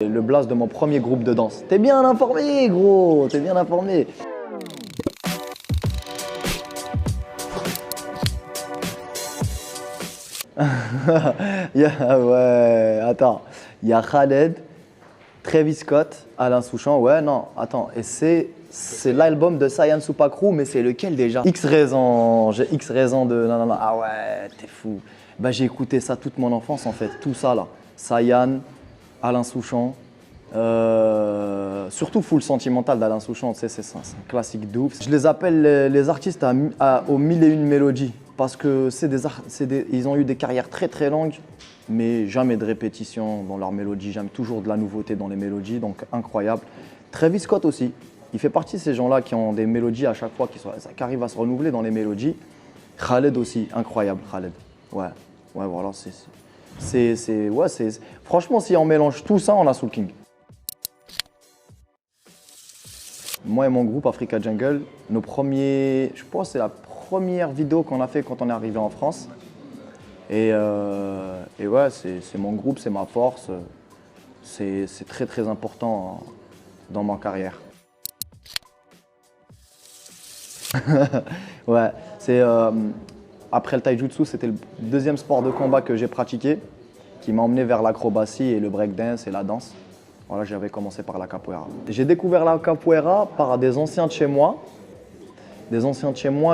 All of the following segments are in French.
Le blast de mon premier groupe de danse. T'es bien informé, gros, t'es bien informé. Ouais, attends. Il y a Khaled, Travis Scott, Alain Souchon. Ouais, non, attends. Et c'est l'album de Saiyan Supakru, mais c'est lequel déjà? X raisons. J'ai X raisons de. Non, non, non. Ah ouais, t'es fou. Bah, j'ai écouté ça toute mon enfance en fait. Tout ça là. Saiyan, Alain Souchon. Surtout Full Sentimental d'Alain Souchon, tu sais, c'est un classique de ouf. Je les appelle les artistes aux mille et une mélodies parce que ils ont eu des carrières très très longues, mais jamais de répétition dans leurs mélodies, jamais toujours de la nouveauté dans les mélodies, donc incroyable. Travis Scott aussi, il fait partie de ces gens-là qui ont des mélodies à chaque fois, qui arrivent à se renouveler dans les mélodies. Khaled aussi, incroyable Khaled. Ouais, ouais, voilà, franchement, si on mélange tout ça, on a Soul King. Moi et mon groupe Africa Jungle, je pense que c'est la première vidéo qu'on a fait quand on est arrivé en France. Et ouais, c'est mon groupe, c'est ma force. C'est très très important dans ma carrière. Ouais, après le taijutsu, c'était le deuxième sport de combat que j'ai pratiqué, qui m'a emmené vers l'acrobatie et le breakdance et la danse. Voilà, j'avais commencé par la capoeira. J'ai découvert la capoeira par des anciens de chez moi,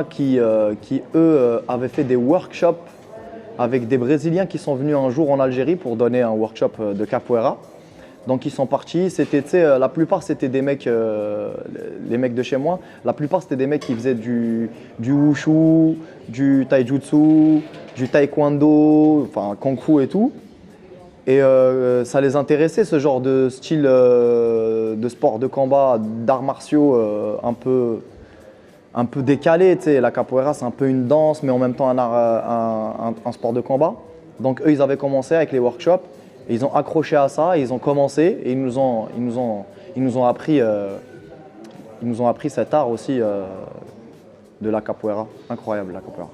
qui eux, avaient fait des workshops avec des Brésiliens qui sont venus un jour en Algérie pour donner un workshop de capoeira. Donc ils sont partis, la plupart c'était des mecs, les mecs de chez moi, la plupart c'était des mecs qui faisaient du wushu, du taijutsu, du taekwondo, enfin kung fu et tout. Et ça les intéressait, ce genre de style de sport de combat, d'arts martiaux un peu décalé. Tu sais. La capoeira, c'est un peu une danse, mais en même temps un sport de combat. Donc eux, ils avaient commencé avec les workshops, et ils ont accroché à ça, et ils ont commencé, et ils nous ont appris cet art aussi de la capoeira. Incroyable, la capoeira.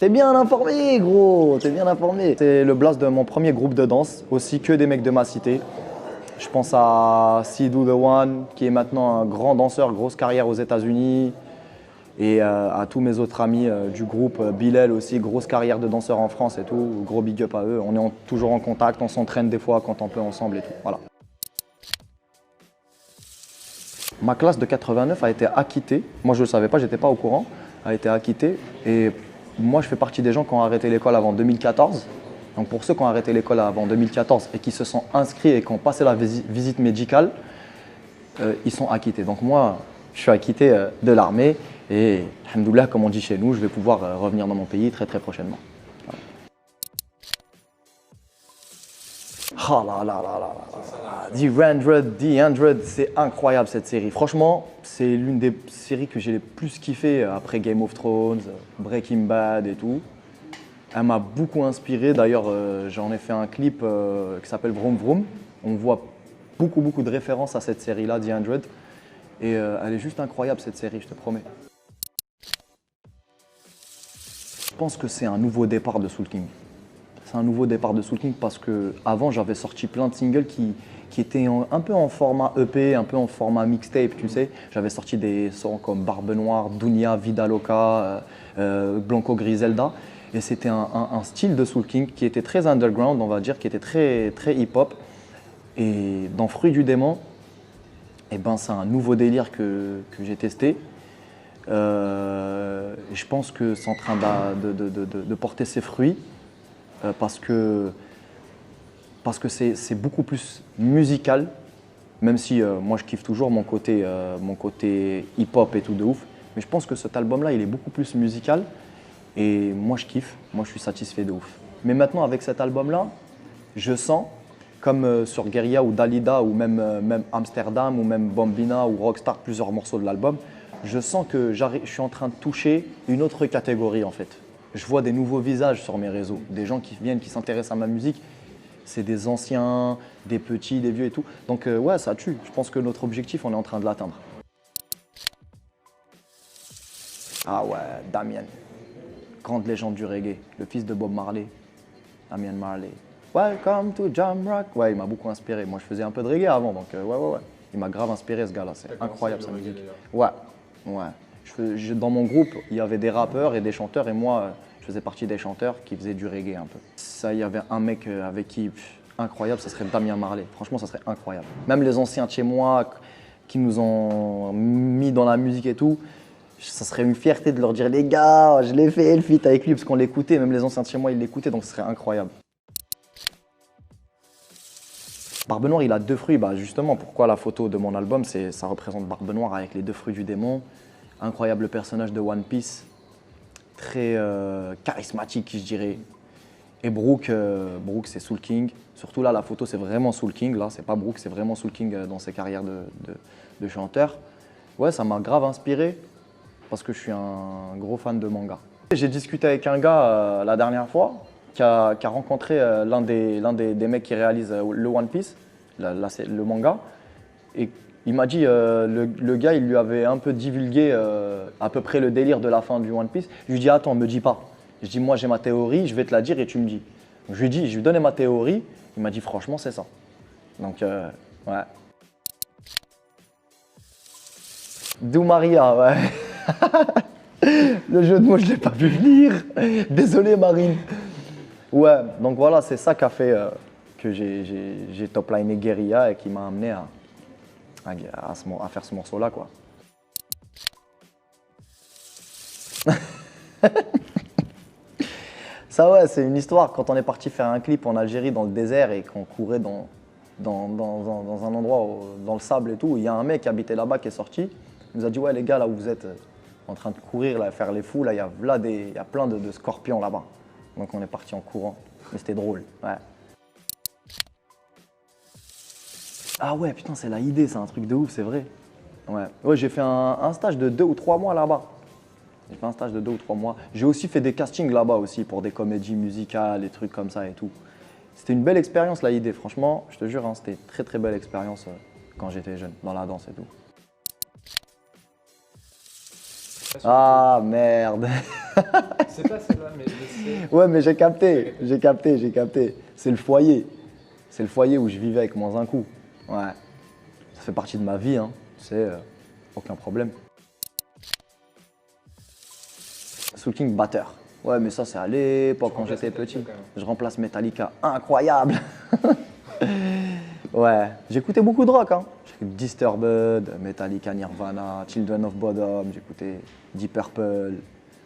T'es bien informé, gros, t'es bien informé. C'est le blast de mon premier groupe de danse, aussi que des mecs de ma cité. Je pense à Sidou The One, qui est maintenant un grand danseur, grosse carrière aux États-Unis. Et à tous mes autres amis du groupe, Bilal aussi, grosse carrière de danseur en France et tout. Gros big up à eux. On est toujours en contact, on s'entraîne des fois quand on peut ensemble et tout. Voilà. Ma classe de 89 a été acquittée. Moi, je ne le savais pas, j'étais pas au courant. A été acquittée. Et moi, je fais partie des gens qui ont arrêté l'école avant 2014. Donc, pour ceux qui ont arrêté l'école avant 2014 et qui se sont inscrits et qui ont passé la visite médicale, ils sont acquittés. Donc, moi, je suis acquitté de l'armée. Et, alhamdoulilah, comme on dit chez nous, je vais pouvoir revenir dans mon pays très, très prochainement. Oh là là là là là. The 100, c'est incroyable cette série. Franchement, c'est l'une des séries que j'ai le plus kiffé après Game of Thrones, Breaking Bad et tout. Elle m'a beaucoup inspiré. D'ailleurs, j'en ai fait un clip qui s'appelle Vroom Vroom. On voit beaucoup de références à cette série-là, The 100. Et elle est juste incroyable cette série, je te promets. Je pense que c'est un nouveau départ de Soul King. C'est un nouveau départ de Soul King parce qu'avant, j'avais sorti plein de singles qui étaient un peu en format EP, un peu en format mixtape, tu sais. J'avais sorti des sons comme Barbe Noire, Dunia, Vida Loca, Blanco Griselda. Et c'était un style de Soul King qui était très underground, on va dire, qui était très hip-hop. Et dans Fruit du démon, eh ben, c'est un nouveau délire que j'ai testé. Je pense que c'est en train de porter ses fruits. Parce que c'est beaucoup plus musical, même si moi je kiffe toujours mon côté hip-hop et tout de ouf. Mais je pense que cet album-là, il est beaucoup plus musical et moi je kiffe, moi je suis satisfait de ouf. Mais maintenant avec cet album-là, je sens, comme sur Guerilla ou Dalida ou même Amsterdam ou même Bambina ou Rockstar, plusieurs morceaux de l'album, je sens que je suis en train de toucher une autre catégorie en fait. Je vois des nouveaux visages sur mes réseaux, des gens qui viennent, qui s'intéressent à ma musique. C'est des anciens, des petits, des vieux et tout. Donc ouais, ça tue. Je pense que notre objectif, on est en train de l'atteindre. Ah ouais, Damien, grande légende du reggae, le fils de Bob Marley, Damien Marley. Welcome to Jamrock. Ouais, il m'a beaucoup inspiré. Moi, je faisais un peu de reggae avant, donc ouais. Il m'a grave inspiré ce gars-là. C'est incroyable sa musique. Ouais. Dans mon groupe, il y avait des rappeurs et des chanteurs, et moi, je faisais partie des chanteurs qui faisaient du reggae un peu. Ça, il y avait un mec avec qui, incroyable, ça serait Damien Marley. Franchement, ça serait incroyable. Même les anciens de chez moi qui nous ont mis dans la musique et tout, ça serait une fierté de leur dire les gars, je l'ai fait le feat avec lui parce qu'on l'écoutait, même les anciens de chez moi ils l'écoutaient, donc ce serait incroyable. Barbe Noire, il a 2 fruits. Bah justement, pourquoi la photo de mon album, ça représente Barbe Noire avec les 2 fruits du démon. Incroyable personnage de One Piece, très charismatique, je dirais. Et Brooke, c'est Soul King. Surtout là, la photo, c'est vraiment Soul King. Là, c'est pas Brooke, c'est vraiment Soul King dans ses carrières de chanteur. Ouais, ça m'a grave inspiré parce que je suis un gros fan de manga. J'ai discuté avec un gars la dernière fois qui a rencontré l'un des mecs qui réalise le One Piece, là, c'est le manga. Et il m'a dit, le gars, il lui avait un peu divulgué à peu près le délire de la fin du One Piece. Je lui dis, attends, me dis pas. Je dis, moi j'ai ma théorie, je vais te la dire et tu me dis. Donc, je lui ai donné ma théorie, il m'a dit, franchement, c'est ça. Donc, ouais. D'où Maria, ouais. Le jeu de mots, je ne l'ai pas vu venir. Désolé, Marine. Ouais, donc voilà, c'est ça qui a fait que j'ai top-liné Guérilla et qui m'a amené à faire ce morceau-là, quoi. Ça, ouais, c'est une histoire. Quand on est parti faire un clip en Algérie dans le désert et qu'on courait dans un endroit, dans le sable et tout, il y a un mec qui habitait là-bas qui est sorti. Il nous a dit, ouais, les gars, là où vous êtes en train de courir, là, faire les fous, là, il y a plein de scorpions là-bas. Donc on est parti en courant. Mais c'était drôle, ouais. Ah ouais, putain, c'est la idée, c'est un truc de ouf, c'est vrai. Ouais, j'ai fait un stage de 2 ou 3 mois là-bas. J'ai fait un stage de 2 ou 3 mois. J'ai aussi fait des castings là-bas aussi pour des comédies musicales, des trucs comme ça et tout. C'était une belle expérience, la idée. Franchement, je te jure, hein, c'était une très belle expérience quand j'étais jeune, dans la danse et tout. Ah merde. C'est pas celle-là, mais c'est... Ouais, mais j'ai capté. C'est le foyer. C'est le foyer où je vivais avec moins un coup. Ouais. Ça fait partie de ma vie, hein. C'est aucun problème. Soul King batteur. Ouais, mais ça, c'est à l'époque quand j'étais petit. Je remplace Metallica. Incroyable. Ouais, j'écoutais beaucoup de rock. Hein. J'écoutais Disturbed, Metallica, Nirvana, Children of Bodom, j'écoutais Deep Purple.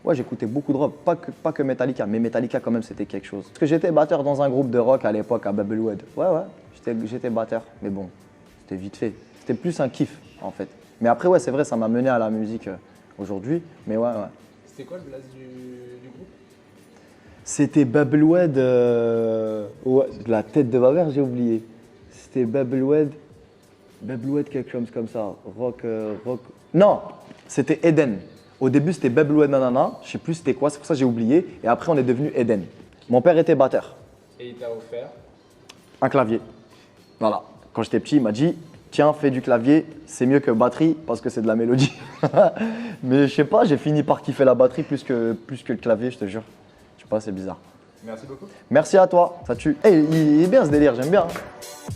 Ouais, j'écoutais beaucoup de rock, pas que Metallica, mais Metallica quand même c'était quelque chose. Parce que j'étais batteur dans un groupe de rock à l'époque à Bubblewood. Ouais, j'étais batteur, mais bon, c'était vite fait. C'était plus un kiff en fait. Mais après, ouais, c'est vrai, ça m'a mené à la musique aujourd'hui, mais ouais. C'était quoi le blaze du groupe? C'était Bubblewood, ouais, la tête de ma mère, j'ai oublié. C'était Bubblewood quelque chose comme ça, rock. Non, c'était Eden. Au début, c'était Bubblewood Nanana, je sais plus c'était quoi, c'est pour ça que j'ai oublié. Et après, on est devenu Eden. Mon père était batteur. Et il t'a offert un clavier. Voilà. Quand j'étais petit, il m'a dit, tiens, fais du clavier, c'est mieux que batterie parce que c'est de la mélodie. Mais je sais pas, j'ai fini par kiffer la batterie plus que le clavier, je te jure. Je sais pas, c'est bizarre. Merci beaucoup. Merci à toi, ça tue. Hey, il est bien ce délire, j'aime bien. Hein.